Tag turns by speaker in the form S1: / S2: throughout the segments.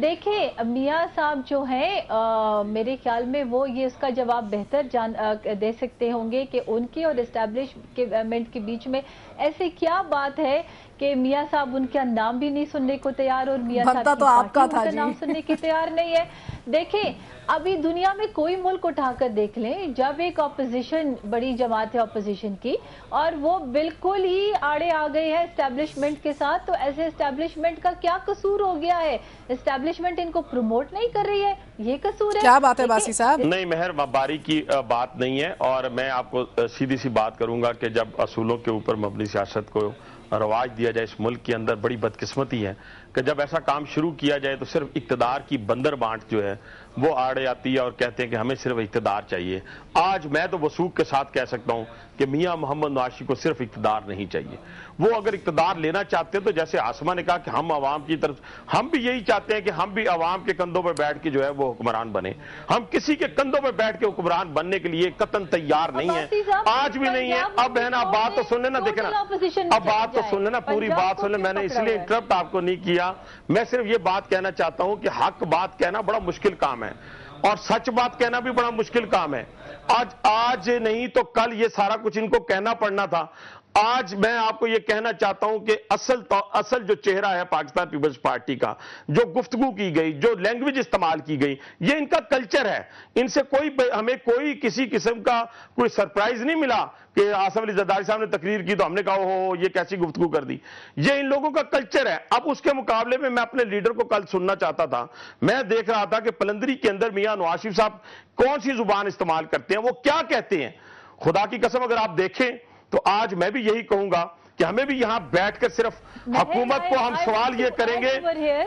S1: دیکھیں میاں صاحب جو ہیں میرے خیال میں وہ یہ اس کا جواب بہتر دے سکتے ہوں گے کہ ان کی اور اسٹیبلشمنٹ کے بیچ میں ایسی کیا بات ہے کہ میاں صاحب ان کا نام بھی نہیں سننے کو تیار اور میاں صاحب کی پارٹی ان کا نام سننے کی تیار نہیں ہے. دیکھیں ابھی دنیا میں کوئی ملک اٹھا کر دیکھ لیں جب ایک اپوزیشن بڑی جماعت ہے اپوزیشن کی اور وہ بالکل ہی آڑے آ گئی ہے اسٹیبلشمنٹ کے ساتھ, تو ایسے اسٹیبلشمنٹ کا کیا قصور ہو گیا ہے؟ اسٹیبلشمنٹ ان کو پروموٹ نہیں کر رہی ہے, یہ قصور ہے.
S2: کیا بات ہے باسی صاحب؟
S3: نہیں مہر, باری کی بات نہیں ہے, اور میں آپ کو سیدھی سی بات کروں گا کہ جب اصولوں کے اوپر مبنی سیاست کو رواج دیا جائے اس ملک کے اندر, بڑی بدقسمتی ہے کہ جب ایسا کام شروع کیا جائے تو صرف اقتدار کی بندر بانٹ جو ہے وہ آڑے آتی ہے اور کہتے ہیں کہ ہمیں صرف اقتدار چاہیے. آج میں تو وثوق کے ساتھ کہہ سکتا ہوں کہ میاں محمد نواز شریف کو صرف اقتدار نہیں چاہیے. وہ اگر اقتدار لینا چاہتے ہیں تو جیسے آسمہ نے کہا کہ ہم عوام کی طرف, ہم بھی یہی چاہتے ہیں کہ ہم بھی عوام کے کندھوں پہ بیٹھ کے جو ہے وہ حکمران بنے. ہم کسی کے کندھوں پہ بیٹھ کے حکمران بننے کے لیے قطعاً تیار نہیں ہیں, آج بھی نہیں ہے. اب ہے نا, بات تو سن لینا, دیکھیں نا, اب بات تو سن لینا, پوری بات سن لینا. میں نے اس لیے انٹرپٹ آپ کو نہیں کیا, میں صرف یہ بات کہنا چاہتا ہوں کہ حق بات کہنا بڑا مشکل کام ہے اور سچ بات کہنا بھی بڑا مشکل کام ہے. آج نہیں تو کل یہ سارا کچھ ان کو کہنا پڑنا تھا. آج میں آپ کو یہ کہنا چاہتا ہوں کہ اصل جو چہرہ ہے پاکستان پیپلز پارٹی کا, جو گفتگو کی گئی, جو لینگویج استعمال کی گئی, یہ ان کا کلچر ہے. ان سے ہمیں کوئی کسی قسم کا کوئی سرپرائز نہیں ملا کہ آصف علی زرداری صاحب نے تقریر کی تو ہم نے کہا ہو یہ کیسی گفتگو کر دی. یہ ان لوگوں کا کلچر ہے. اب اس کے مقابلے میں اپنے لیڈر کو کل سننا چاہتا تھا. میں دیکھ رہا تھا کہ پلندری کے اندر میاں نواز شریف صاحب کون سی زبان استعمال کرتے ہیں, وہ کیا کہتے ہیں. خدا کی قسم اگر آپ دیکھیں تو آج میں بھی یہی کہوں گا کہ ہمیں بھی یہاں بیٹھ کر صرف حکومت کو ہم سوال یہ کریں گے,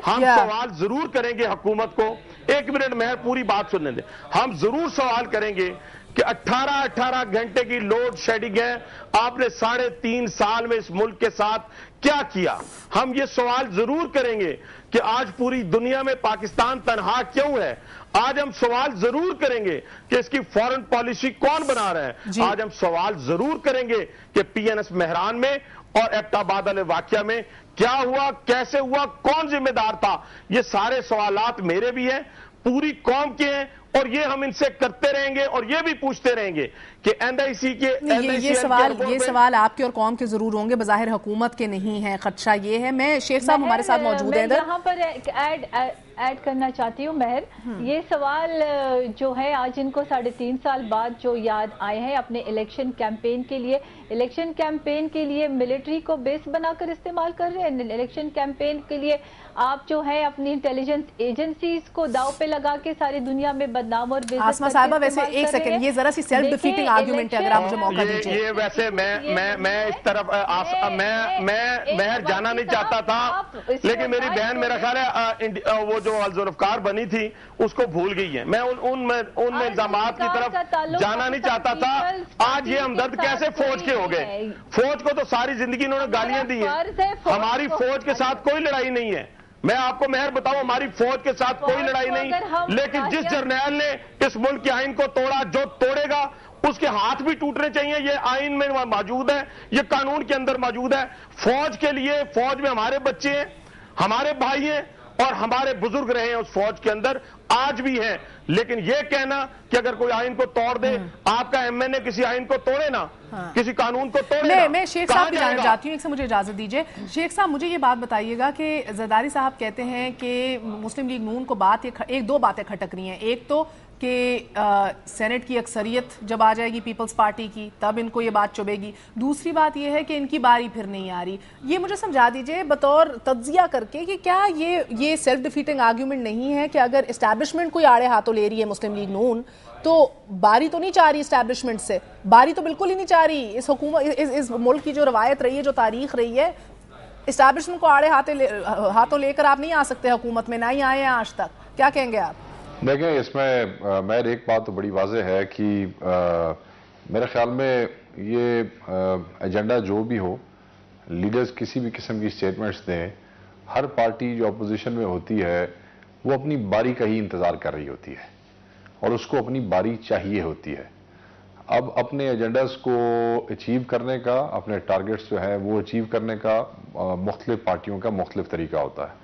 S3: ہم سوال ضرور کریں گے حکومت کو. ایک منٹ مہر, پوری بات سننے دیں. ہم ضرور سوال کریں گے کہ 18 گھنٹے کی لوڈ شیڈنگ ہے, آپ نے 3.5 سال میں اس ملک کے ساتھ کیا کیا. ہم یہ سوال ضرور کریں گے کہ آج پوری دنیا میں پاکستان تنہا کیوں ہے. آج ہم سوال ضرور کریں گے کہ اس کی فورن پالیسی کون بنا رہا ہے. آج ہم سوال ضرور کریں گے کہ پی این ایس مہران میں اور ایبٹ آباد والے واقعہ میں کیا ہوا, کیسے ہوا, کون ذمہ دار تھا. یہ سارے سوالات میرے بھی ہیں, پوری قوم کے ہیں, اور یہ ہم ان سے کرتے رہیں گے اور یہ بھی پوچھتے رہیں گے کہ NIC کے
S2: یہ سوال آپ کے اور قوم کے ضرور ہوں گے, بظاہر حکومت کے نہیں ہیں. خدشہ یہ ہے. میں شیخ صاحب ہمارے ساتھ موجود ہیں,
S1: میں یہاں پر ایڈ کرنا چاہتی ہوں مہر. یہ سوال جو ہے آج ان کو 3.5 سال بعد جو یاد آئے ہیں اپنے الیکشن کیمپین کے لیے ملٹری کو بیس بنا کر استعمال کر رہے ہیں. الیکشن کیمپین کے لیے آپ جو ہے اپنی انٹیلیجنس ایجنسیز کو داؤ پہ لگا کے ساری دنیا میں بدنام اور بے عزت
S2: آسمہ صاحبہ ویسے ایک سیکنڈ, یہ ذرا سی سیلف ڈیفیٹنگ آرگیومنٹ ہے, اگر آپ مجھے موقع دیجیے.
S3: یہ ویسے میں اس طرف میں مہر جانا نہیں چاہتا تھا, لیکن میری بہن میرا خیال ہے وہ جو الذوالفقار بنی تھی اس کو بھول گئی ہے. میں ان میں الزامات کی طرف جانا نہیں چاہتا تھا. آج یہ ہمدرد کیسے فوج کے ہو گئے؟ فوج کو تو ساری زندگی انہوں نے گالیاں دی ہیں. ہماری فوج کے ساتھ کوئی لڑائی نہیں ہے. میں آپ کو مہر بتاؤں, ہماری فوج کے ساتھ کوئی لڑائی نہیں, لیکن جس جرنیل نے اس ملک کے آئین کو توڑا, جو توڑے گا اس کے ہاتھ بھی ٹوٹنے چاہیے. یہ آئین میں موجود ہے, یہ قانون کے اندر موجود ہے. فوج کے لیے, فوج میں ہمارے بچے ہیں, ہمارے بھائی ہیں اور ہمارے بزرگ رہے ہیں اس فوج کے اندر, آج بھی ہیں. لیکن یہ کہنا کہ اگر کوئی آئین کو توڑ دے, آپ کا MNA کسی آئین کو توڑے نا, کسی قانون کو توڑے نا.
S2: میں شیخ صاحب بھی جانا چاہتی ہوں, ایک سے مجھے اجازت دیجئے. شیخ صاحب مجھے یہ بات بتائیے گا کہ زرداری صاحب کہتے ہیں کہ مسلم لیگ نون کو دو باتیں کھٹک رہی ہیں. ایک تو کہ سینٹ کی اکثریت جب آ جائے گی پیپلز پارٹی کی تب ان کو یہ بات چبھے گی. دوسری بات یہ ہے کہ ان کی باری پھر نہیں آ رہی. یہ مجھے سمجھا دیجئے بطور تجزیہ کر کے کہ کیا یہ سیلف ڈیفیٹنگ آرگیومنٹ نہیں ہے کہ اگر اسٹیبلشمنٹ کوئی آڑے ہاتھوں لے رہی ہے مسلم لیگ نون, تو باری تو نہیں چاہ رہی اسٹیبلشمنٹ سے, باری تو بالکل ہی نہیں چاہ رہی. اس حکومت اس ملک کی جو روایت رہی ہے, جو تاریخ رہی ہے, اسٹیبلشمنٹ کو آڑے ہاتھوں لے کر آپ نہیں آ سکتے حکومت میں, نہ ہی آئے ہیں آج تک. کیا کہیں گے آپ؟
S4: دیکھیں, اس میں میرے ایک بات تو بڑی واضح ہے کہ میرے خیال میں یہ ایجنڈا جو بھی ہو, لیڈرز کسی بھی قسم کی سٹیٹمنٹس دیں, ہر پارٹی جو اپوزیشن میں ہوتی ہے وہ اپنی باری کا ہی انتظار کر رہی ہوتی ہے اور اس کو اپنی باری چاہیے ہوتی ہے. اب اپنے ایجنڈاز کو اچیو کرنے کا, اپنے ٹارگٹس جو ہیں وہ اچیو کرنے کا مختلف پارٹیوں کا مختلف طریقہ ہوتا ہے.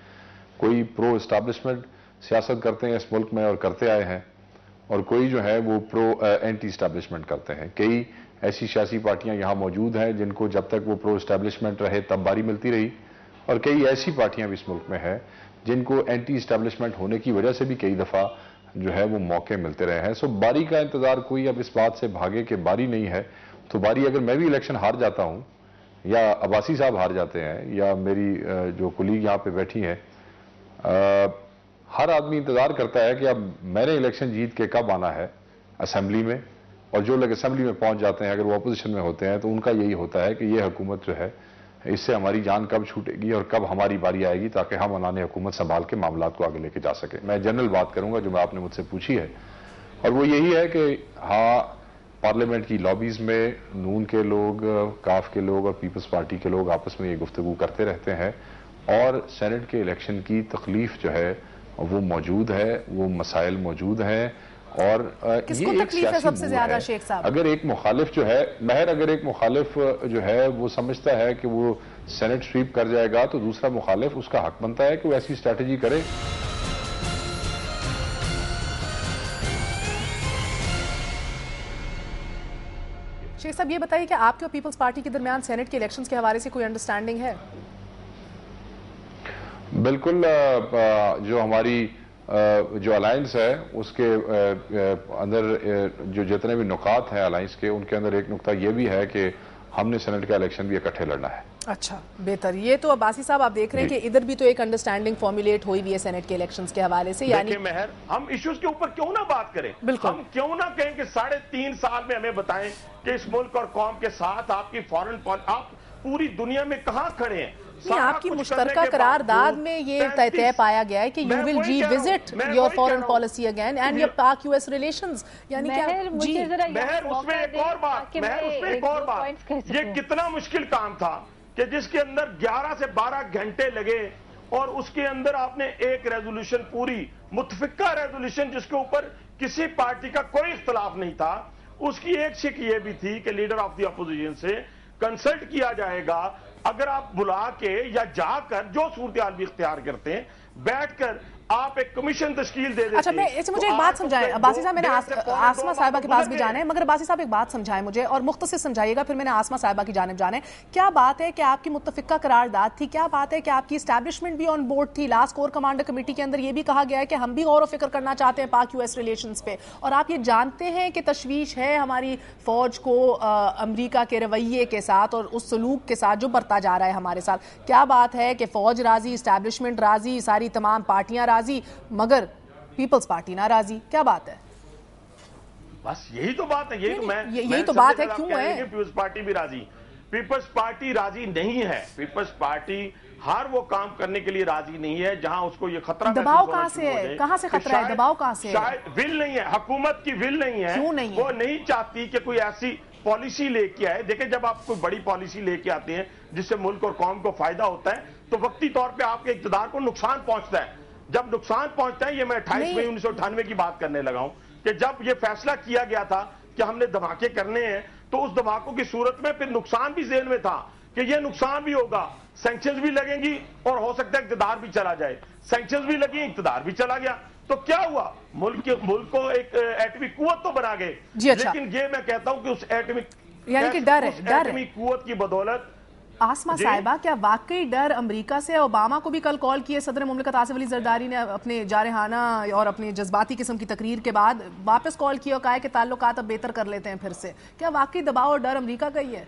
S4: کوئی پرو اسٹیبلشمنٹ سیاست کرتے ہیں اس ملک میں اور کرتے آئے ہیں، اور کوئی جو ہے وہ اینٹی اسٹیبلشمنٹ کرتے ہیں. کئی ایسی سیاسی پارٹیاں یہاں موجود ہیں جن کو جب تک وہ پرو اسٹیبلشمنٹ رہے تب باری ملتی رہی، اور کئی ایسی پارٹیاں بھی اس ملک میں ہیں جن کو اینٹی اسٹیبلشمنٹ ہونے کی وجہ سے بھی کئی دفعہ جو ہے وہ موقع ملتے رہے ہیں. سو باری کا انتظار کوئی اب اس بات سے بھاگے کہ باری نہیں ہے تو باری، اگر میں بھی الیکشن ہار جاتا ہوں یا عباسی صاحب ہار جاتے ہیں یا میری جو کولیگ یہاں پہ بیٹھی ہیں، ہر آدمی انتظار کرتا ہے کہ اب میں نے الیکشن جیت کے کب آنا ہے اسمبلی میں. اور جو لوگ اسمبلی میں پہنچ جاتے ہیں اگر وہ اپوزیشن میں ہوتے ہیں تو ان کا یہی ہوتا ہے کہ یہ حکومت جو ہے اس سے ہماری جان کب چھوٹے گی اور کب ہماری باری آئے گی تاکہ ہم انان حکومت سنبھال کے معاملات کو آگے لے کے جا سکیں. میں جنرل بات کروں گا جو آپ نے مجھ سے پوچھی ہے، اور وہ یہی ہے کہ ہاں پارلیمنٹ کی لابیز میں نون کے لوگ، کاف کے لوگ اور پیپلز پارٹی کے لوگ آپس میں یہ گفتگو کرتے رہتے ہیں، اور سینٹ کے الیکشن کی تکلیف جو ہے وہ موجود ہے، وہ مسائل موجود ہیں. اور
S2: کس کو تکلیف ہے سب سے زیادہ شیخ صاحب؟
S4: اگر ایک مخالف جو ہے مہر، اگر ایک مخالف جو ہے وہ سمجھتا ہے کہ وہ سینٹ سویپ کر جائے گا تو دوسرا مخالف اس کا حق بنتا ہے کہ وہ ایسی اسٹریٹجی کرے.
S2: شیخ صاحب یہ بتائیے کہ آپ کے اور پیپلز پارٹی کے درمیان سینٹ کے الیکشنز کے حوالے سے کوئی انڈرسٹینڈنگ ہے؟
S4: بالکل، جو ہماری جو الائنس ہے اس کے اندر جو جتنے بھی نکات ہیں الائنس کے، ان کے اندر ایک نقطہ یہ بھی ہے کہ ہم نے سینٹ کا الیکشن بھی اکٹھے لڑنا ہے.
S2: اچھا بہتر. یہ تو عباسی صاحب آپ دیکھ رہے ہیں کہ ادھر بھی تو ایک انڈرسٹینڈنگ فارمولیٹ ہوئی بھی ہے سینٹ کے الیکشنز کے حوالے سے. یعنی
S3: مہر ہم ایشوز کے اوپر کیوں نہ بات کریں، ہم کیوں نہ کہیں کہ 3.5 سال میں ہمیں بتائیں کہ اس ملک اور قوم کے ساتھ آپ کی فارن پالیسی، آپ پوری دنیا میں کہاں کھڑے ہیں.
S2: آپ کی مشترکہ قرارداد میں یہ طے پایا گیا ہے کہ you will revisit your foreign policy again and your Pak U S relations. یعنی
S3: مہر اس میں ایک اور بات، یہ کتنا مشکل کام تھا کہ جس کے اندر 11 سے 12 گھنٹے لگے، اور اس کے اندر آپ نے ایک ریزولوشن، پوری متفقہ ریزولوشن جس کے اوپر کسی پارٹی کا کوئی اختلاف نہیں تھا، اس کی ایک شک یہ بھی تھی کہ لیڈر آف دی اپوزیشن سے کنسلٹ کیا جائے گا. اگر آپ بلا کے یا جا کر جو صورتحال بھی اختیار کرتے ہیں، بیٹھ کر آپ ایک کمیشن تشکیل دے دیتے.
S2: اچھا میں اس مجھے ایک بات سمجھائیں عباسی صاحب، میں نے آسمہ صاحبہ کے پاس بھی جانا ہے، مگر عباسی صاحب ایک بات سمجھائیں مجھے اور مختصر سمجھائیے گا، پھر میں نے آسمہ صاحبہ کی جانب جانا ہے. کیا بات ہے کہ آپ کی متفقہ قرارداد تھی، کیا بات ہے کہ آپ کی اسٹیبلشمنٹ بھی آن بورڈ تھی؟ لاسٹ کور کمانڈر کمیٹی کے اندر یہ بھی کہا گیا ہے کہ ہم بھی غور و فکر کرنا چاہتے ہیں پاک یو ایس ریلیشنز پہ، اور آپ یہ جانتے ہیں کہ تشویش ہے ہماری فوج کو امریکہ کے رویے کے ساتھ اور اس سلوک کے ساتھ جو برتا جا رہا ہے ہمارے ساتھ. کیا بات ہے کہ فوج راضی، اسٹیبلشمنٹ راضی، ساری تمام پارٹیاں راضی، مگر پیپلز پارٹی ناراضی؟ کیا بات ہے؟
S3: بس یہی تو بات ہے.
S2: یہی تو بات ہے. کیوں ہے
S3: پیپلز پارٹی بھی راضی؟ پیپلز پارٹی راضی نہیں ہے. پیپلز پارٹی ہر وہ کام کرنے کے لیے راضی نہیں ہے جہاں اس کو یہ خطرہ.
S2: دباؤ کہاں سے ہے؟ کہاں سے خطرہ ہے؟ دباؤ کہاں سے ہے؟
S3: شاید ول نہیں ہے، حکومت کی ول نہیں ہے.
S2: کیوں نہیں ہے؟
S3: وہ نہیں چاہتی کہ کوئی ایسی پالیسی لے کے آئے. دیکھیں جب آپ کوئی بڑی پالیسی لے کے آتے ہیں جس سے ملک اور قوم کو فائدہ ہوتا ہے تو وقتی طور پہ آپ کے اقتدار کو نقصان پہنچتا ہے. جب نقصان پہنچتا ہے، یہ میں 28 مئی 1998 کی بات کرنے لگا ہوں کہ جب یہ فیصلہ کیا گیا تھا کہ ہم نے دھماکے کرنے ہیں، تو اس دھماکوں کی صورت میں پھر نقصان بھی ذہن میں تھا کہ یہ نقصان بھی ہوگا، سینکشنز بھی لگیں گی اور ہو سکتا ہے اقتدار بھی چلا جائے. سینکشنز بھی لگی، اقتدار بھی چلا گیا، تو کیا ہوا؟ ملک کو ایک ایٹمی قوت تو بنا گئے. لیکن یہ میں کہتا ہوں کہ اس ایٹمی قوت کی بدولت.
S2: آسمہ صاحبہ کیا واقعی ڈر امریکہ سے؟ اوباما کو بھی کل کال کیے صدر مملکت آصف علی زرداری نے اپنے جارحانہ اور اپنے جذباتی قسم کی تقریر کے بعد واپس کال کیا اور کہا کہ تعلقات اب بہتر کر لیتے ہیں پھر سے. کیا واقعی دباؤ اور ڈر امریکہ کا ہی ہے؟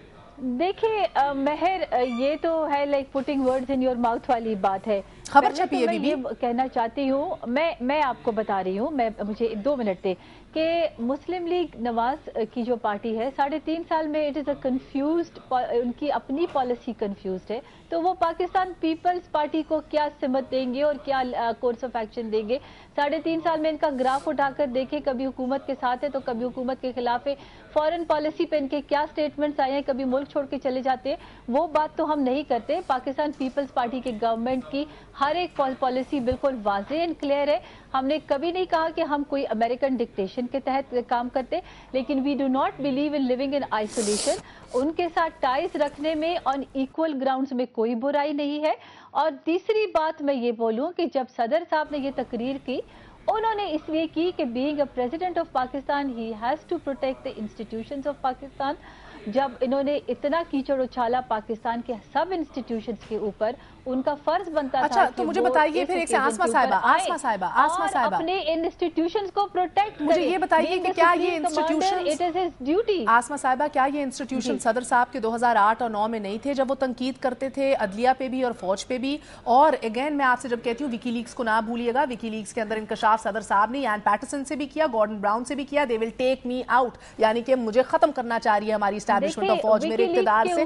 S1: دیکھیں مہر، یہ تو ہے like putting words in your mouth والی بات ہے.
S2: خبر چھپی ہے
S1: میں یہ کہنا چاہتی ہوں، میں آپ کو بتا رہی ہوں، مجھے 2 منٹ دے، کہ مسلم لیگ نواز کی جو پارٹی ہے 3.5 سال میں اٹ از اے کنفیوزڈ، ان کی اپنی پالیسی کنفیوزڈ ہے. تو وہ پاکستان پیپلز پارٹی کو کیا سمت دیں گے اور کیا کورس آف ایکشن دیں گے؟ 3.5 سال میں ان کا گراف اٹھا کر دیکھیں، کبھی حکومت کے ساتھ ہے تو کبھی حکومت کے خلاف ہے. فارن پالیسی پہ ان کے کیا سٹیٹمنٹس آئے ہیں، کبھی ملک چھوڑ کے چلے جاتے ہیں. وہ بات تو ہم نہیں کرتے. پاکستان پیپلز پارٹی کی گورنمنٹ کی ہر ایک پالیسی بالکل واضح اینڈ کلیئر ہے. ہم نے کبھی نہیں کہا کہ ہم کوئی امریکن ڈکٹیشن کے تحت کام کرتے, لیکن we do not believe in living in isolation. ان کے ساتھ ٹائز رکھنے میں آن ایکول گراؤنڈز میں کوئی برائی نہیں ہے. اور تیسری بات میں یہ بولوں کہ جب صدر صاحب نے یہ تقریر کی, انہوں نے اس لیے کی کہ being a president of Pakistan he has to protect the institutions of Pakistan. جب انہوں نے اتنا کیچڑ اچھالا پاکستان کے سب انسٹیٹیوشنز کے اوپر, ان کا فرض بنتا تھا.
S2: اچھا تو مجھے بتائیے پھر ایک سے آسما صاحبہ
S1: اپنے انسٹیٹیوشنز کو پروٹیکٹ
S2: مجھے یہ بتائیے کہ کیا یہ انسٹیٹیوشن آسما صاحبہ کیا یہ انسٹیٹیوشن صدر صاحب کے 2008 اور 2009 میں نہیں تھے جب وہ تنقید کرتے تھے عدلیہ پہ بھی اور فوج پہ بھی؟ اور اگین میں آپ سے جب کہتی ہوں ویکی لیکس کو نہ بھولیے گا, ویکی لیکس کے اندر انکشاف صدر صاحب نے ایان پیٹرسن سے بھی کیا, گارڈن براؤن سے بھی کیا. دے ول ٹیک می آؤٹ, یعنی کہ مجھے ختم کرنا چاہ رہی ہے ہماری اسٹیبلشمنٹ آف فوج میرے اقتدار سے.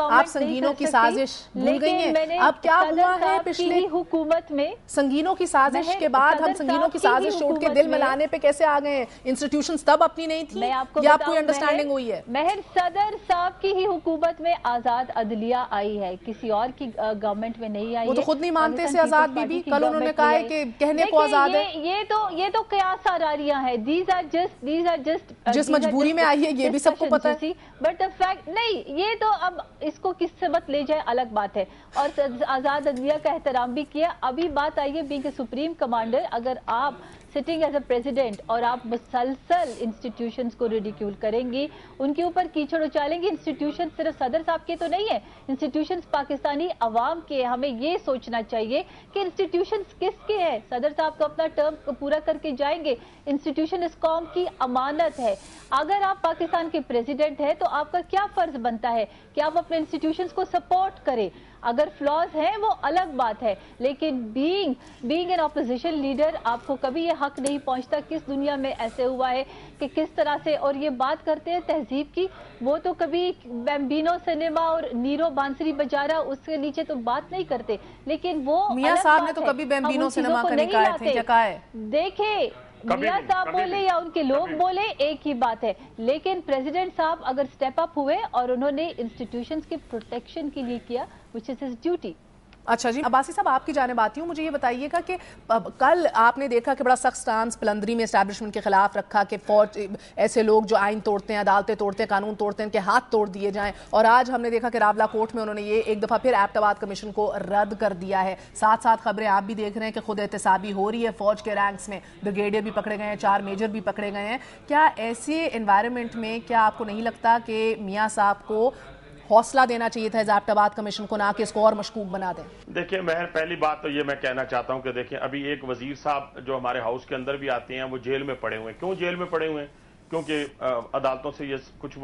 S2: آپ سنگینوں کی سازش بھول گئی ہیں. اب کیا ہوا ہے پچھلے
S1: حکومت میں
S2: سنگینوں کی سازش کے بعد ہم سنگینوں کی سازش چھوڑ کے دل ملانے پہ کیسے آ گئے ہیں؟ انسٹیٹیوشنز تب اپنی نہیں تھی یا آپ کو انڈرسٹینڈنگ ہوئی ہے؟
S1: محض صدر صاحب کی ہی حکومت میں آزاد عدلیہ آئی ہے, کسی اور کی گورنمنٹ میں نہیں آئی ہے.
S2: وہ تو خود نہیں مانتے سے آزاد بی بی, کل انہوں نے کہا ہے کہ کہنے کو آزاد ہے.
S1: یہ تو قیاس ساراریاں ہیں. دیز آر جسٹ
S2: جس مجبوری میں آئی ہے یہ بھی سب کو پتہ ہے.
S1: بٹ فیکٹ نہیں, یہ تو اب اس کو کس سبت لے جائے الگ بات ہے. اور آزاد عدلیہ کا احترام بھی کیا. ابھی بات آئی ہے بینگ اے سپریم کمانڈر, اگر آپ سٹنگ ایز اے پریزیڈنٹ اور آپ مسلسل انسٹیٹیوشنز کو ریڈیکیول کریں گی, ان کے اوپر کیچڑ اچالیں گی. انسٹیٹیوشن صرف صدر صاحب کے تو نہیں ہے, انسٹیٹیوشنز پاکستانی عوام کے. ہمیں یہ سوچنا چاہیے کہ انسٹیٹیوشنز کس کے ہیں. صدر صاحب تو اپنا ٹرم پورا کر کے جائیں گے. انسٹیٹیوشن اس قوم کی امانت ہے. اگر آپ پاکستان کے پریزیڈنٹ ہیں تو آپ کا کیا فرض بنتا ہے کہ آپ اپنے انسٹیٹیوشنز کو سپورٹ کریں. اگر فلاز ہیں وہ الگ بات ہے, لیکن بینگ این اپوزیشن لیڈر آپ کو کبھی یہ حق نہیں پہنچتا. کس دنیا میں ایسے ہوا ہے کہ کس طرح سے, اور یہ بات کرتے ہیں تہذیب کی, وہ تو کبھی بیمبینو سنیما اور نیرو بانسری بجا رہا اس کے نیچے تو بات نہیں کرتے, لیکن وہ
S2: میاں صاحب نے تو کبھی بیمبینو سنیما کا نہیں کہا تھے. کیا کہا ہے؟
S1: دیکھیں میاں صاحب بولے یا ان کے لوگ بولے ایک ہی بات ہے, لیکن پریزیڈنٹ صاحب اگر سٹیپ اپ ہوئے اور انہوں نے انسٹیٹیوشنز کی پروٹیکشن کے لیے کیا, which is his duty.
S2: اچھا جی, عباسی صاحب آپ کی جانب آتی ہوں. مجھے یہ بتائیے گا کہ کل آپ نے دیکھا کہ بڑا سخت سٹانس پلندری میں اسٹیبلشمنٹ کے خلاف رکھا کہ فوج ایسے لوگ جو آئین توڑتے ہیں, عدالتیں توڑتے ہیں, قانون توڑتے ہیں, ان کے ہاتھ توڑ دیے جائیں. اور آج ہم نے دیکھا کہ راولہ کورٹ میں انہوں نے یہ ایک دفعہ پھر ایبٹ آباد کمیشن کو رد کر دیا ہے. ساتھ ساتھ خبریں آپ بھی دیکھ رہے ہیں کہ خود احتسابی ہو رہی ہے فوج کے رینکس میں. بریگیڈیئر بھی پکڑے گئے ہیں, 4 میجر بھی پکڑے گئے ہیں. کیا ایسے انوائرمنٹ میں کیا آپ کو نہیں لگتا کہ میاں صاحب کو حوصلہ دینا چاہیے تھا ایبٹ آباد کمیشن کو, نہ کہ اس کو اور مشکوک بنا دیں؟
S3: دیکھیں مہر, پہلی بات تو یہ میں کہنا چاہتا ہوں کہ دیکھیں ابھی ایک وزیر صاحب جو ہمارے ہاؤس کے اندر بھی آتے ہیں وہ جیل میں پڑے ہوئے ہیں. کیوں جیل میں پڑے ہوئے ہیں؟ کیونکہ عدالتوں سے یہ کچھ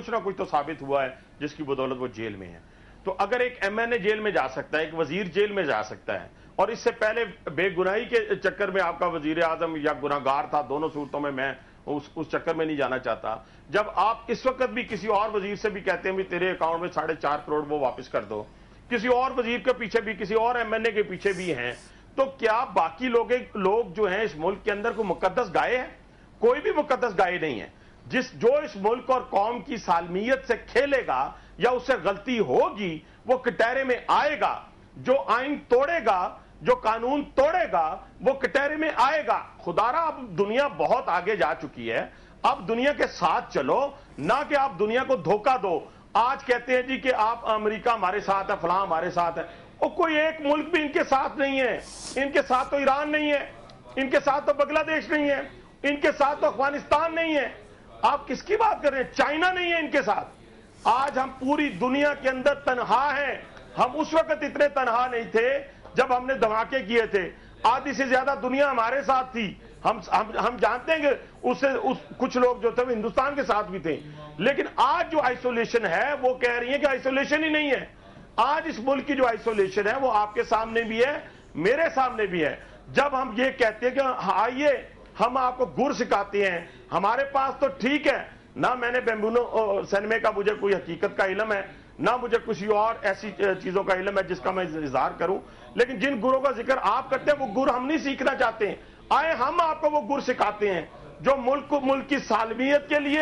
S3: نہ کچھ تو ثابت ہوا ہے جس کی بدولت وہ جیل میں ہیں. تو اگر ایک ایم این اے جیل میں جا سکتا ہے, ایک وزیر جیل میں جا سکتا ہے, اور اس سے پہلے بے گناہی کے چکر میں آپ کا وزیر اعظم یا گناہگار تھا, دونوں صورتوں میں اس چکر میں نہیں جانا چاہتا. جب آپ اس وقت بھی کسی اور وزیر سے بھی کہتے ہیں بھی تیرے اکاؤنٹ میں 4.5 کروڑ وہ واپس کر دو, کسی اور وزیر کے پیچھے بھی, کسی اور ایم این اے کے پیچھے بھی ہیں, تو کیا باقی لوگ جو ہیں اس ملک کے اندر کوئی مقدس گائے ہیں؟ کوئی بھی مقدس گائے نہیں ہے. جو اس ملک اور قوم کی سالمیت سے کھیلے گا یا اس سے غلطی ہوگی وہ کٹہرے میں آئے گا. جو آئین توڑے گا, جو قانون توڑے گا, وہ کٹہرے میں آئے گا. خدارا اب دنیا بہت آگے جا چکی ہے, اب دنیا کے ساتھ چلو, نہ کہ آپ دنیا کو دھوکہ دو. آج کہتے ہیں جی کہ آپ امریکہ ہمارے ساتھ ہے, فلاں ہمارے ساتھ ہے. اور کوئی ایک ملک بھی ان کے ساتھ نہیں ہے. ان کے ساتھ تو ایران نہیں ہے, ان کے ساتھ تو بنگلہ دیش نہیں ہے, ان کے ساتھ تو افغانستان نہیں ہے. آپ کس کی بات کر رہے ہیں؟ چائنا نہیں ہے ان کے ساتھ. آج ہم پوری دنیا کے اندر تنہا ہیں. ہم اس وقت اتنے تنہا نہیں تھے جب ہم نے دھماکے کیے تھے. آدھی سے زیادہ دنیا ہمارے ساتھ تھی. ہم جانتے ہیں کہ کچھ لوگ جو تھے وہ ہندوستان کے ساتھ بھی تھے. لیکن آج جو آئسولیشن ہے وہ کہہ رہی ہیں کہ آئسولیشن ہی نہیں ہے. آج اس ملک کی جو آئسولیشن ہے وہ آپ کے سامنے بھی ہے, میرے سامنے بھی ہے. جب ہم یہ کہتے ہیں کہ آئیے ہم آپ کو گر سکھاتے ہیں, ہمارے پاس تو ٹھیک ہے, نہ میں نے بیمبینو سنیما کا مجھے کوئی حقیقت کا علم ہے, نہ مجھے کسی اور ایسی چیزوں کا علم ہے جس کا میں اظہار کروں, لیکن جن گروں کا ذکر آپ کرتے ہیں وہ گر ہم نہیں سیکھنا چاہتے ہیں. آئے ہم آپ کو وہ گر سکھاتے ہیں جو ملک کی سالمیت کے لیے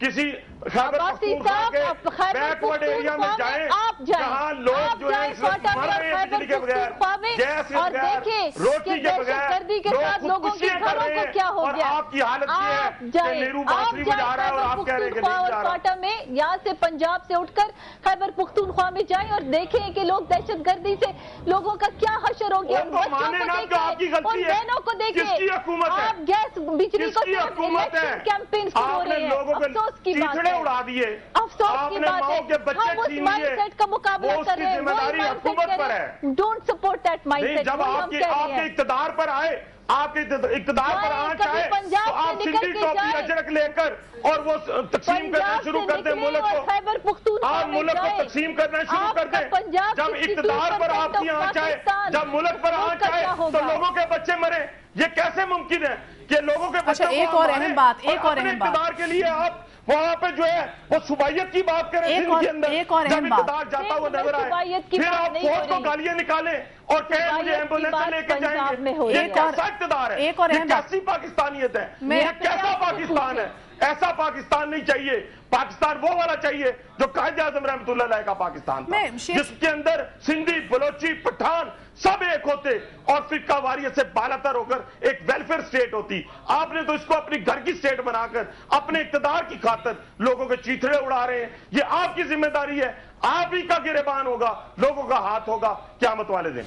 S3: کسی خیبر پختونخوا کے بیکورڈ ایریا میں جائیں جہاں لوگ جو ہیں مر رہے ہیں بجلی کے بغیر، گیس کے بغیر، روٹی کے بغیر، لوگ خودکشیاں کر رہے ہیں، اور آپ کی حالت یہ ہے کہ نیرو بانسری بجا رہا ہے اور آپ کہہ رہے ہیں کہ نہیں جا رہا۔
S1: میں یہاں سے پنجاب سے اٹھ کر خیبر پختونخوا میں جائیں اور دیکھیں کہ لوگ دہشت گردی سے لوگوں کا کیا حشر ہو گیا، ان بچوں کو دیکھیں، ان بہنوں کو دیکھیں، آپ گیس بجلی کو الیکشن کیمپینز ہو رہے ہیں، افسوس کی بات ہے،
S3: اڑا دیے،
S1: افسوس کی بات ہے، ہم اس مائنڈ سیٹ کا مقابلہ کر رہے ہیں، وہی مائنڈ سیٹ کر رہے ہیں، don't support that mindset,
S3: جب آپ کے اقتدار پر آئے، آپ کے اقتدار پر آنا چاہے تو آپ سندھی ٹوپی اجرک لے کر اور وہ تقسیم کرنا شروع کر دیں ملک کو، آپ ملک کو تقسیم کرنا شروع کر دیں۔ جب اقتدار پر آپ کی آنا چاہے، جب ملک پر آنا چاہے تو لوگوں کے بچے مرے، یہ کیسے ممکن ہے کہ لوگوں کے بچوں کو
S2: ایک اور اہم بات
S3: اپنے اقتدار کے لیے آپ وہاں پہ جو ہے وہ صوبائیت کی بات کریں سندھ کے اندر، جب اقتدار جاتا ہوا نظر آئے پھر آپ فوج کو گالیاں نکالیں اور کہیں مجھے ایمبولینس سے لے کے جائیں گے، یہ کیسا اقتدار ہے، یہ کیسی پاکستانیت ہے، یہ کیسا پاکستان ہے؟ ایسا پاکستان نہیں چاہیے، پاکستان وہ والا چاہیے جو قائد اعظم رحمۃ اللہ علیہ کا پاکستان تھا، جس کے اندر سندھی، بلوچی، پٹھان سب ایک ہوتے اور فرقہ واریت سے بالاتر ہو کر ایک ویلفیئر سٹیٹ ہوتی۔ آپ نے تو اس کو اپنی گھر کی سٹیٹ بنا کر اپنے اقتدار کی خاطر لوگوں کے چیتھڑے اڑا رہے ہیں، یہ آپ کی ذمہ داری ہے، آپ ہی کا گریبان ہوگا، لوگوں کا ہاتھ ہوگا قیامت والے دن۔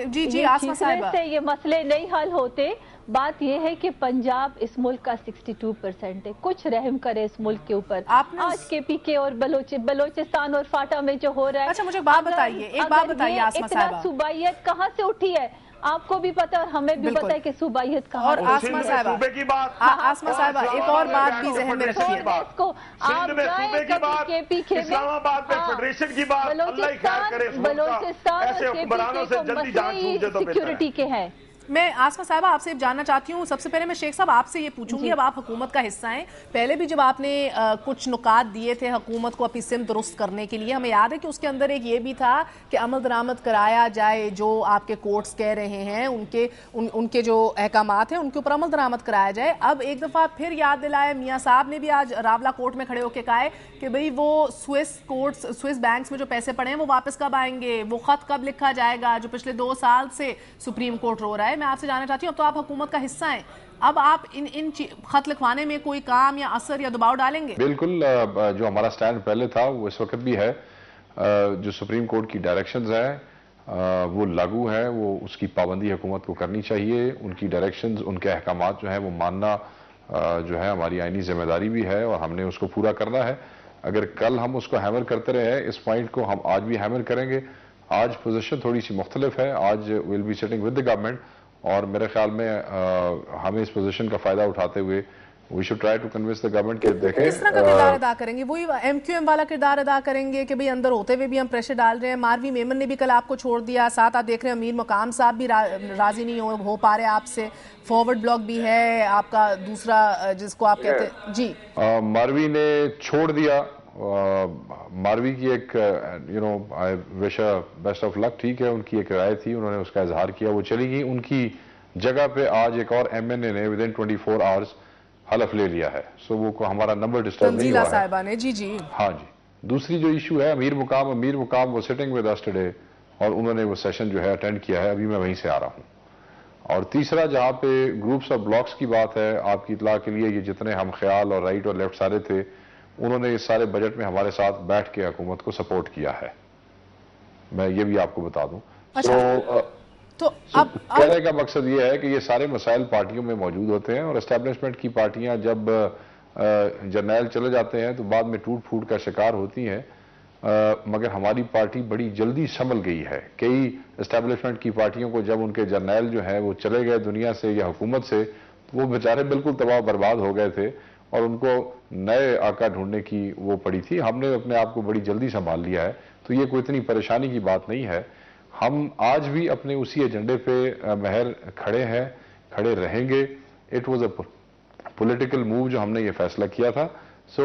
S2: جی آسمہ صاحبہ،
S1: سے یہ مسئلے نہیں حل ہوتے، بات یہ ہے کہ پنجاب اس ملک کا 62% ہے، کچھ رحم کرے اس ملک کے اوپر۔ آج کے پی کے اور بلوچستان اور فاٹا میں جو ہو رہا ہے،
S2: اچھا مجھے بات بتائیے، ایک بات بتائیے آسمہ صاحبہ،
S1: اتنا صوبائیت کہاں سے اٹھی ہے؟ آپ کو بھی پتا اور ہمیں بھی پتا ہے کہ صوبائیت کہاں ہے۔
S2: اور آسمہ صاحبہ، آسمہ صاحبہ ایک اور بات بھی ذہن میں رکھیے،
S3: سندھ میں صوبے کی بات، اسلام آباد میں فیڈریشن کی بات، اللہ ہی خیر کرے اس ملک کا، ایسے حکمرانوں سے جلدی جان چھوٹ جائے تو بہتر ہے۔
S1: سیکیورٹی کے ہیں۔
S2: میں آسمہ صاحبہ آپ سے جاننا چاہتی ہوں، سب سے پہلے میں شیخ صاحب آپ سے یہ پوچھوں گی، اب آپ حکومت کا حصہ ہیں، پہلے بھی جب آپ نے کچھ نکات دیے تھے حکومت کو اپنی سمت درست کرنے کے لیے، ہمیں یاد ہے کہ اس کے اندر ایک یہ بھی تھا کہ عمل درآمد کرایا جائے، جو آپ کے کورٹس کہہ رہے ہیں ان کے جو احکامات ہیں ان کے اوپر عمل درآمد کرایا جائے۔ اب ایک دفعہ پھر یاد دلائے، میاں صاحب نے بھی آج راولہ کورٹ میں کھڑے ہو کے کہا ہے کہ بھئی وہ سوئس بینکس میں جو پیسے پڑے ہیں وہ واپس کب آئیں گے، وہ خط کب لکھا جائے گا جو پچھلے 2 سال سے سپریم کورٹ رو رہا ہے۔ میں آپ سے جاننا چاہتی ہوں، اب تو آپ حکومت کا حصہ ہیں، اب آپ ان خط لکھوانے میں کوئی کام یا اثر یا دباؤ ڈالیں گے؟
S4: بالکل، جو ہمارا سٹینڈ پہلے تھا وہ اس وقت بھی ہے، جو سپریم کورٹ کی ڈائریکشنز ہیں وہ لاگو ہے، وہ اس کی پابندی حکومت کو کرنی چاہیے، ان کی ڈائریکشنز، ان کے احکامات جو ہیں وہ ماننا جو ہے ہماری آئینی ذمہ داری بھی ہے اور ہم نے اس کو پورا کرنا ہے۔ اگر کل ہم اس کو ہیمر کرتے رہے، اس پوائنٹ کو ہم آج بھی ہیمر کریں گے۔ آج پوزیشن تھوڑی سی مختلف ہے، آج we'll be sitting with the government, اور میرے خیال میں ہمیں اس پوزیشن کا فائدہ اٹھاتے ہوئے we should try to convince the government کہ دیکھیں
S2: کس طرح کا کردار ادا کریں گے؟ وہی ایم کیو ایم والا کردار ادا کریں گے کہ بھئی اندر ہوتے ہوئے بھی ہم پریشر ڈال رہے ہیں؟ ماروی میمن نے بھی کل آپ کو چھوڑ دیا، ساتھ آپ دیکھ رہے ہیں امیر مقام صاحب بھی راضی نہیں ہو پا رہے آپ سے، فارورڈ بلاک بھی ہے آپ کا دوسرا جس کو آپ کہتے ہیں جی
S4: ماروی نے چھوڑ دیا۔ ماروی کی ایک I wish her best of luck، ٹھیک ہے، ان کی ایک رائے تھی، انہوں نے اس کا اظہار کیا، وہ چلی گئی۔ ان کی جگہ پہ آج ایک اور ایم این اے نے ودن 24 hours حلف لے لیا ہے، سو وہ ہمارا نمبر ڈسٹرب نہیں ہوا ہے۔
S2: صاحبہ نے جی
S4: ہاں جی۔ دوسری جو ایشو ہے امیر مقام وہ سٹنگ ود us today، اور انہوں نے وہ سیشن جو ہے اٹینڈ کیا ہے، ابھی میں وہیں سے آ رہا ہوں۔ اور تیسرا جہاں پہ گروپس آف بلاکس کی بات ہے، آپ کی اطلاع کے لیے یہ جتنے ہم خیال اور رائٹ اور لیفٹ سارے تھے، انہوں نے اس سارے بجٹ میں ہمارے ساتھ بیٹھ کے حکومت کو سپورٹ کیا ہے، میں یہ بھی آپ کو بتا دوں۔
S2: تو اب
S4: کہنے کا مقصد یہ ہے کہ یہ سارے مسائل پارٹیوں میں موجود ہوتے ہیں، اور اسٹیبلشمنٹ کی پارٹیاں جب جرنیل چلے جاتے ہیں تو بعد میں ٹوٹ پھوٹ کا شکار ہوتی ہیں، مگر ہماری پارٹی بڑی جلدی سنبھل گئی ہے۔ کئی اسٹیبلشمنٹ کی پارٹیوں کو جب ان کے جرنیل جو ہیں وہ چلے گئے دنیا سے یا حکومت سے، وہ بیچارے بالکل تباہ برباد ہو گئے تھے اور ان کو نئے آقا ڈھونڈنے کی وہ پڑی تھی۔ ہم نے اپنے آپ کو بڑی جلدی سنبھال لیا ہے، تو یہ کوئی اتنی پریشانی کی بات نہیں ہے۔ ہم آج بھی اپنے اسی ایجنڈے پہ مہر کھڑے ہیں، کھڑے رہیں گے۔ It was a political move جو ہم نے یہ فیصلہ کیا تھا، سو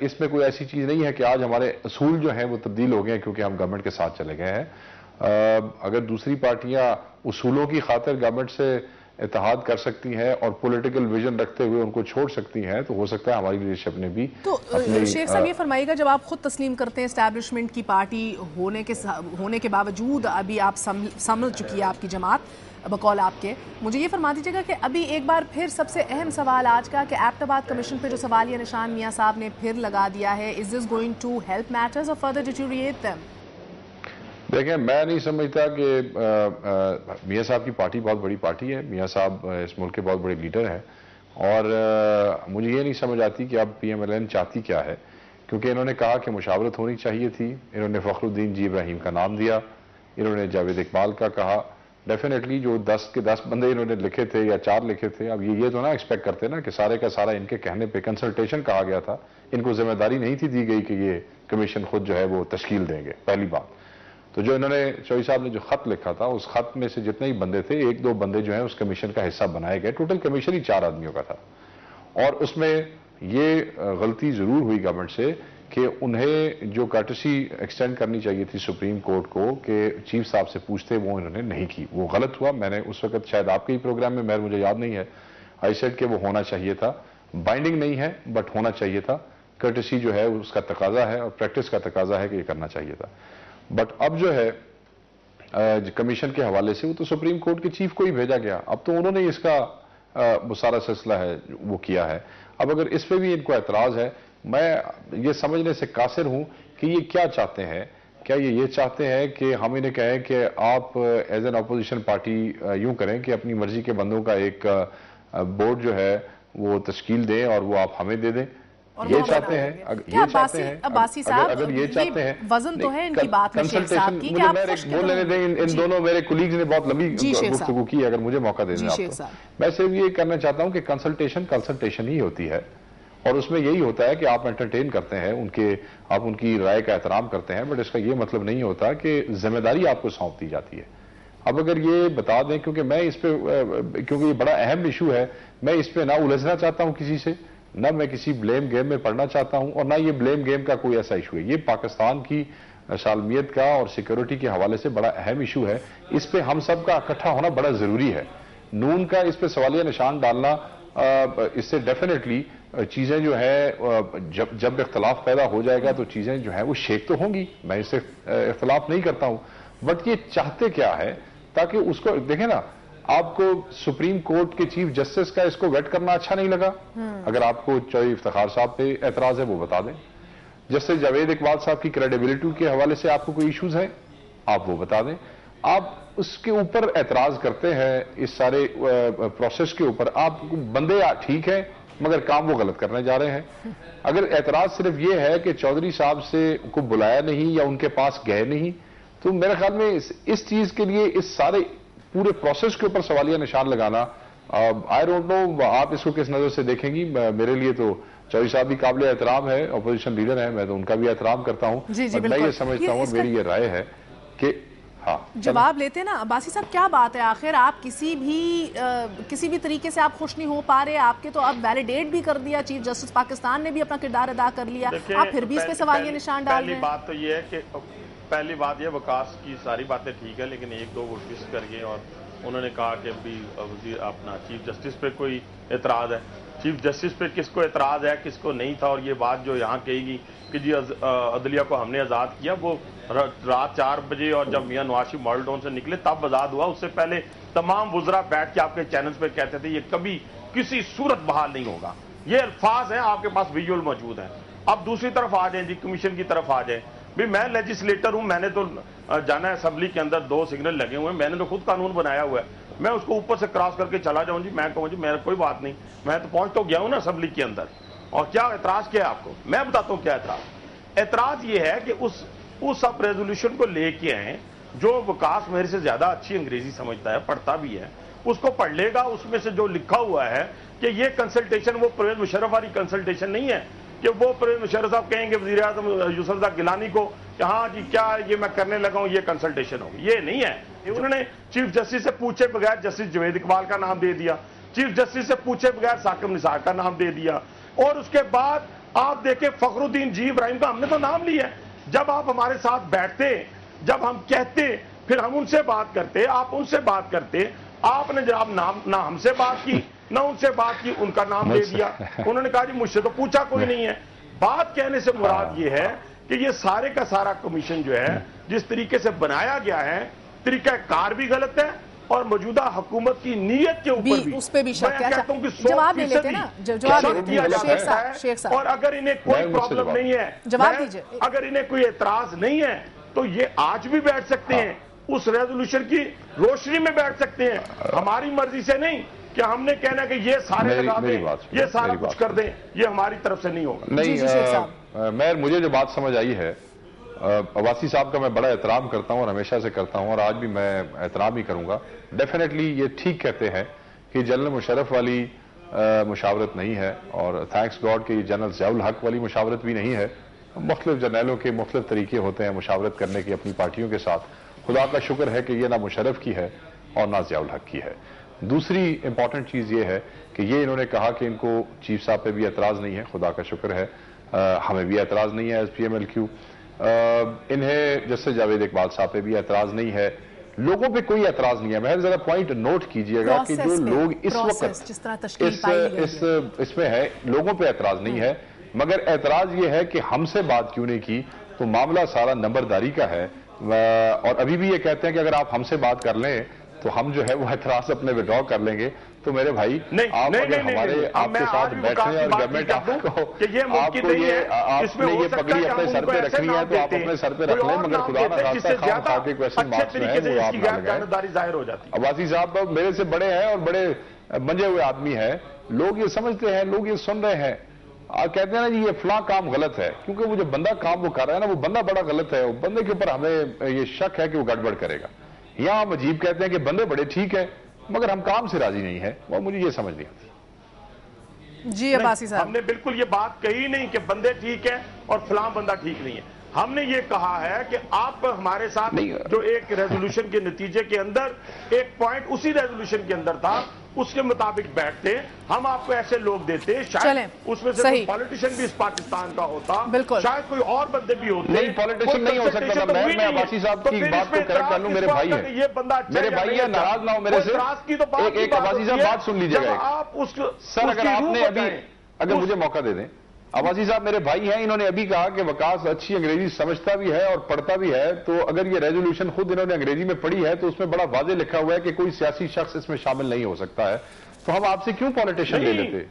S4: اس میں کوئی ایسی چیز نہیں ہے کہ آج ہمارے اصول جو ہیں وہ تبدیل ہو گئے ہیں کیونکہ ہم گورنمنٹ کے ساتھ چلے گئے ہیں۔ اگر دوسری پارٹیاں اصولوں کی خاطر گورنمنٹ سے اتحاد کر سکتی ہیں اور پولیٹیکل ویژن رکھتے ہوئے ان کو چھوڑ سکتی ہیں تو ہو سکتا ہے ہماری لیڈرشپ نے بھی.
S2: تو شیخ صاحب یہ فرمائیے گا، جب آپ خود تسلیم کرتے ہیں اسٹیبلشمنٹ کی پارٹی ہونے کے باوجود ابھی آپ سمجھ چکی ہے آپ کی جماعت بقول آپ کے، مجھے یہ فرما دیجیے گا کہ ابھی ایک بار پھر سب سے اہم سوال آج کا کہ ایبٹ آباد کمیشن پہ جو سوالیہ نشان میاں صاحب نے پھر لگا دیا ہے، از this going to help matters اور فردر ڈیٹیریٹ دیم؟
S4: دیکھیں، میں نہیں سمجھتا کہ میاں صاحب کی پارٹی بہت بڑی پارٹی ہے. میاں صاحب اس ملک کے بہت بڑے لیڈر ہیں اور مجھے یہ نہیں سمجھ آتی کہ اب پی ایم ایل این چاہتی کیا ہے، کیونکہ انہوں نے کہا کہ مشاورت ہونی چاہیے تھی. انہوں نے فخر الدین جی ابراہیم کا نام دیا، انہوں نے جاوید اقبال کا کہا. ڈیفینیٹلی جو 10 کے 10 بندے انہوں نے لکھے تھے یا 4 لکھے تھے، اب یہ تو نہ ایکسپیکٹ کرتے نا کہ سارے کا سارا ان کے کہنے پہ کنسلٹیشن کہا گیا تھا. ان کو ذمہ داری نہیں تھی دی گئی کہ یہ کمیشن خود جو ہے وہ تشکیل دیں گے. پہلی بات تو جو انہوں نے چوہدری صاحب نے جو خط لکھا تھا، اس خط میں سے جتنے ہی بندے تھے، 1-2 بندے جو ہیں اس کمیشن کا حصہ بنائے گئے. ٹوٹل کمیشن ہی 4 آدمیوں کا تھا. اور اس میں یہ غلطی ضرور ہوئی گورنمنٹ سے کہ انہیں جو کارٹسی ایکسٹینڈ کرنی چاہیے تھی سپریم کورٹ کو کہ چیف صاحب سے پوچھتے، وہ انہوں نے نہیں کی. وہ غلط ہوا. میں نے اس وقت شاید آپ کے ہی پروگرام میں، مجھے یاد نہیں ہے، آئی سیڈ کہ وہ ہونا چاہیے تھا. بائنڈنگ نہیں ہے بٹ ہونا چاہیے تھا. کارٹسی جو ہے اس کا تقاضا ہے اور پریکٹس کا تقاضا ہے کہ یہ کرنا چاہیے تھا. بٹ اب جو ہے کمیشن کے حوالے سے وہ تو سپریم کورٹ کے چیف کو ہی بھیجا گیا. اب تو انہوں نے اس کا وہ سارا سلسلہ ہے وہ کیا ہے. اب اگر اس پہ بھی ان کو اعتراض ہے، میں یہ سمجھنے سے قاصر ہوں کہ یہ کیا چاہتے ہیں. کیا یہ چاہتے ہیں کہ ہم انہیں کہیں کہ آپ ایز این اپوزیشن پارٹی یوں کریں کہ اپنی مرضی کے بندوں کا ایک بورڈ جو ہے وہ تشکیل دیں اور وہ آپ ہمیں دے دیں؟ یہ چاہتے ہیں.
S2: عباسی صاحب،
S4: اگر یہ چاہتے ہیں،
S2: وزن تو ہے ان کی بات میں شیخ صاحب کی کہ آپ
S4: بول لینے دیں. ان دونوں میرے کولیگز نے بہت لمبی گفتگو کی. اگر مجھے موقع دے دیں آپ کو، میں صرف یہ کرنا چاہتا ہوں کہ کنسلٹیشن ہی ہوتی ہے اور اس میں یہی ہوتا ہے کہ آپ انٹرٹین کرتے ہیں آپ ان کی رائے کا احترام کرتے ہیں، بٹ اس کا یہ مطلب نہیں ہوتا کہ ذمہ داری آپ کو سونپ دی جاتی ہے. اب اگر یہ بتا دیں، کیونکہ یہ بڑا اہم ایشو ہے، میں اس پہ نہ الجھنا چاہتا ہوں کسی سے، نہ میں کسی بلیم گیم میں پڑھنا چاہتا ہوں اور نہ یہ بلیم گیم کا کوئی ایسا ایشو ہے. یہ پاکستان کی سالمیت کا اور سیکیورٹی کے حوالے سے بڑا اہم ایشو ہے. اس پہ ہم سب کا اکٹھا ہونا بڑا ضروری ہے. نون کا اس پہ سوالیہ نشان ڈالنا، اس سے ڈیفینیٹلی چیزیں جو ہے جب اختلاف پیدا ہو جائے گا تو چیزیں جو ہیں وہ شیک تو ہوں گی. میں اس سے اختلاف نہیں کرتا ہوں، بٹ یہ چاہتے کیا ہے تاکہ اس کو دیکھیں نا. آپ کو سپریم کورٹ کے چیف جسٹس کا اس کو ویٹ کرنا اچھا نہیں لگا؟ اگر آپ کو چودھری افتخار صاحب پہ اعتراض ہے وہ بتا دیں. جسٹس جاوید اقبال صاحب کی کریڈیبلٹی کے حوالے سے آپ کو کوئی ایشوز ہیں آپ وہ بتا دیں. آپ اس کے اوپر اعتراض کرتے ہیں اس سارے پروسیس کے اوپر. آپ بندے ٹھیک ہیں مگر کام وہ غلط کرنے جا رہے ہیں. اگر اعتراض صرف یہ ہے کہ چودھری صاحب سے کو بلایا نہیں یا ان کے پاس گئے نہیں، تو میرے خیال میں اس چیز کے لیے اس سارے پورے پروسیس کے اوپر سوالیہ نشان لگانا، آئی ڈونٹ نو آپ اس کو کس نظر سے دیکھیں گی. میرے لیے تو چودھری صاحب بھی قابل احترام ہے، اپوزیشن لیڈر ہیں، میں تو ان کا بھی احترام کرتا ہوں. میں یہ سمجھتا ہوں، میری یہ رائے ہے کہ
S2: جواب لیتے نا عباسی صاحب، کیا بات ہے آخر آپ کسی بھی طریقے سے آپ خوش نہیں ہو پا رہے؟ آپ کے تو اب ویلیڈیٹ بھی کر دیا چیف جسٹس پاکستان نے بھی اپنا کردار ادا کر لیا، آپ پھر بھی اس پہ سوالیہ نشان ڈال رہے ہیں.
S3: پہلی بات تو یہ ہے کہ پہلی بات یہ وکاس کی ساری باتیں ٹھیک ہے، لیکن 1-2 وہ ٹویسٹ کر گئے اور انہوں نے کہا کہ ابھی وزیر اپنا چیف جسٹس پہ کوئی اعتراض ہے. چیف جسٹس پہ کس کو اعتراض ہے کس کو نہیں تھا؟ اور یہ بات جو یہاں کہے گی کہ جی عدلیہ کو ہم نے آزاد کیا، وہ رات 4 بجے اور جب میاں نواز شریف ماڈل ٹاؤن سے نکلے تب آزاد ہوا. اس سے پہلے تمام وزراء بیٹھ کے آپ کے چینلز پہ کہتے تھے یہ کبھی کسی صورت بحال نہیں ہوگا. یہ الفاظ ہیں، آپ کے پاس ویژول موجود ہیں. اب دوسری طرف آ جائیں جی، کمیشن کی طرف آ جائیں. میں لیجسلیٹر ہوں، میں نے تو جانا ہے اسمبلی کے اندر 2 سگنل لگے ہوئے ہیں، میں نے تو خود قانون بنایا ہوا ہے. میں اس کو اوپر سے کراس کر کے چلا جاؤں جی، میں کہوں جی میرا کوئی بات نہیں، میں تو پہنچ تو گیا ہوں نا اسمبلی کے اندر. اور کیا اعتراض کیا ہے آپ کو؟ میں بتاتا ہوں کیا اعتراض یہ ہے کہ اس اپ ریزولوشن کو لے کے آئیں جو وکاس میرے سے زیادہ اچھی انگریزی سمجھتا ہے، پڑھتا بھی ہے، اس کو پڑھ لے گا. اس میں سے جو لکھا ہوا ہے کہ یہ کنسلٹیشن وہ پرویز مشرف والی کنسلٹیشن نہیں ہے کہ وہ پرویز مشرف صاحب کہیں گے وزیر اعظم یوسف رضا گیلانی کو کہ ہاں جی کیا یہ میں کرنے لگا ہوں یہ کنسلٹیشن ہوگی. یہ نہیں ہے. انہوں نے چیف جسٹس سے پوچھے بغیر جسٹس جاوید اقبال کا نام دے دیا، چیف جسٹس سے پوچھے بغیر ثاقب نثار کا نام دے دیا. اور اس کے بعد آپ دیکھیں فخر الدین جی ابراہیم کا ہم نے تو نام لیا ہے. جب آپ ہمارے ساتھ بیٹھتے، جب ہم کہتے
S5: پھر ہم ان سے بات کرتے, آپ ان سے بات کرتے. آپ نے جناب نہ ہم سے بات کی نہ ان سے بات کی, ان کا نام دے دیا. انہوں نے کہا جی مجھ سے تو پوچھا کوئی نہیں ہے. بات کہنے سے مراد یہ ہے کہ یہ سارے کا سارا کمیشن جو ہے جس طریقے سے بنایا گیا ہے, طریقہ کار بھی غلط ہے اور موجودہ حکومت کی نیت کے اوپر بھی
S2: اس پہ بھی شک
S5: میں کہتا ہوں کہ
S2: جواب دے لیتے نا, جواب
S5: کیا جاتا ہے. اور اگر انہیں کوئی پرابلم نہیں ہے,
S2: جواب دیجئے,
S5: اگر انہیں کوئی اعتراض نہیں ہے تو یہ آج بھی بیٹھ سکتے ہیں, اس ریزولوشن کی روشنی میں بیٹھ سکتے ہیں. ہماری مرضی سے نہیں کہ ہم نے کہنا کہ یہ سارے لگا دیں, یہ سارا کچھ کر دیں, یہ ہماری طرف سے نہیں ہوگا.
S4: نہیں, میں مجھے جو بات سمجھ آئی ہے, عباسی صاحب کا میں بڑا احترام کرتا ہوں اور ہمیشہ سے کرتا ہوں اور آج بھی میں احترام ہی کروں گا. ڈیفینیٹلی یہ ٹھیک کہتے ہیں کہ جنرل مشرف والی مشاورت نہیں ہے اور تھینکس گاڈ کہ جنرل ضیاء الحق والی مشاورت بھی نہیں ہے. مختلف جرنیلوں کے مختلف طریقے ہوتے ہیں مشاورت کرنے کی اپنی پارٹیوں کے ساتھ. خدا کا شکر ہے کہ یہ نہ مشرف کی ہے اور نہ ضیاء الحق کی ہے. دوسری امپورٹنٹ چیز یہ ہے کہ یہ انہوں نے کہا کہ ان کو چیف صاحب پہ بھی اعتراض نہیں ہے. خدا کا شکر ہے, ہمیں بھی اعتراض نہیں ہے S P M L Q. انہیں جیسے جاوید اقبال صاحب پہ بھی اعتراض نہیں ہے. لوگوں پہ کوئی اعتراض نہیں ہے. میں ذرا پوائنٹ نوٹ کیجئے گا کہ جو لوگ اس وقت اس میں ہے, لوگوں پہ اعتراض نہیں ہے, مگر اعتراض یہ ہے کہ ہم سے بات کیوں نہیں کی. تو معاملہ سارا نمبرداری کا ہے اور ابھی بھی یہ کہتے ہیں کہ اگر آپ ہم سے بات کر لیں تو ہم جو ہے وہ اعتراض اپنے وڈرا کر لیں گے. تو میرے بھائی آپ اگر ہمارے آپ کے ساتھ بیٹھیں اور گورنمنٹ آپ کو یہ پگڑی اپنے سر پہ رکھنی ہے تو آپ اپنے سر پہ رکھ لیں, مگر خدا نہ خواستہ خام خواہ کے کویسچن مارکس جو ہیں وہ آپ نہ لگائیں. عباسی صاحب میرے سے بڑے ہیں اور بڑے منجے ہوئے آدمی ہیں. لوگ یہ سمجھتے ہیں, لوگ یہ سن رہے ہیں, کہتے ہیں نا جی یہ فلاں کام غلط ہے, کیونکہ وہ جو بندہ کام وہ کر رہا ہے نا وہ بندہ بڑا غلط ہے. وہ بندے کے اوپر ہمیں یہ شک ہے کہ وہ گڑبڑ کرے گا. یہاں ہم عجیب کہتے ہیں کہ بندے بڑے ٹھیک ہیں مگر ہم کام سے راضی نہیں ہیں. وہ مجھے یہ سمجھ نہیں آتی.
S2: جی عباسی صاحب,
S5: ہم نے بالکل یہ بات کہی نہیں کہ بندے ٹھیک ہیں اور فلاں بندہ ٹھیک نہیں ہے. ہم نے یہ کہا ہے کہ آپ ہمارے ساتھ جو ایک ریزولوشن کے نتیجے کے اندر ایک پوائنٹ اسی ریزولوشن کے اندر تھا اس کے مطابق بیٹھتے, ہم آپ کو ایسے لوگ دیتے, شاید اس میں سے کوئی پالیٹیشین بھی اس پاکستان کا ہوتا, شاید کوئی اور بندے بھی ہوتے.
S4: نہیں, پالیٹیشین نہیں ہو سکتا تھا. میں عباسی صاحب کی بات کو کریکٹ کر لوں. میرے بھائی ہیں, میرے بھائی ہیں, ناراض نہ ہو میرے سے. ایک عباسی صاحب بات سن لیجیے گا سر, اگر آپ نے ابھی اگر مجھے موقع دے دیں. عباسی صاحب میرے بھائی ہیں, انہوں نے ابھی کہا کہ وقاص اچھی انگریزی سمجھتا بھی ہے اور پڑھتا بھی ہے. تو اگر یہ ریزولوشن خود انہوں نے انگریزی میں پڑھی ہے تو اس میں بڑا واضح لکھا ہوا ہے کہ کوئی سیاسی شخص اس میں شامل نہیں ہو سکتا ہے. تو ہم آپ سے کیوں پالیٹیشن لے لیتے؟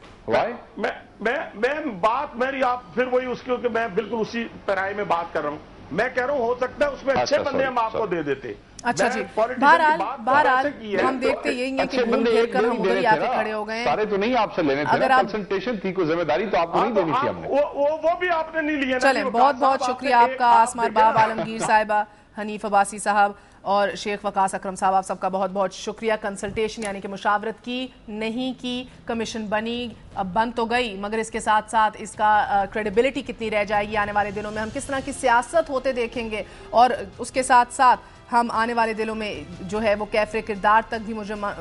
S5: میں بات میری آپ پھر وہی اس کی کہ میں بالکل اسی پیرائے میں بات کر رہا ہوں. میں کہہ رہا ہوں ہو سکتا ہے اس میں اچھے بندے ہم آپ کو دے دیتے.
S2: اچھا جی, بہرحال ہم دیکھتے یہی ہیں کہ گھوم پھر کر ہم ادھر ہی آ کے کھڑے ہو گئے ہیں.
S4: سارے تو نہیں آپ سے لینے تھے, کنسلٹیشن تھی, کوئی ذمہ داری تو آپ کو نہیں دینی تھی ہم نے.
S5: وہ بھی آپ نے نہیں لیا.
S2: چلیں, بہت بہت شکریہ آپ کا آسمار باب عالمگیر صاحبہ, حنیف عباسی صاحب اور شیخ وقاص اکرم صاحب, آپ سب کا بہت بہت شکریہ. کنسلٹیشن یعنی کہ مشاورت کی نہیں کی, کمیشن بنی, اب بن تو گئی مگر اس کے ساتھ ساتھ اس کا کریڈیبلٹی کتنی رہ جائے گی آنے والے دنوں میں, ہم کس طرح کی سیاست ہوتے دیکھیں گے, اور اس کے ساتھ ساتھ ہم آنے والے دنوں میں جو ہے وہ کیفر کردار تک بھی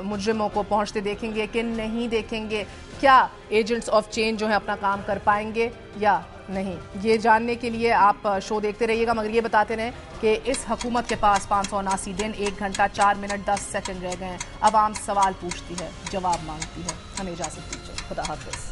S2: مجرموں کو پہنچتے دیکھیں گے کہ نہیں دیکھیں گے. کیا ایجنٹس آف چینج جو ہے اپنا کام کر پائیں گے یا نہیں, یہ جاننے کے لیے آپ شو دیکھتے رہیے گا. مگر یہ بتاتے رہیں کہ اس حکومت کے پاس 579 دن 1 گھنٹہ 4 منٹ 10 سیکنڈ رہ گئے ہیں. عوام سوال پوچھتی ہے, جواب مانگتی ہے. ہمیں اجازت دیجیے, خدا حافظ.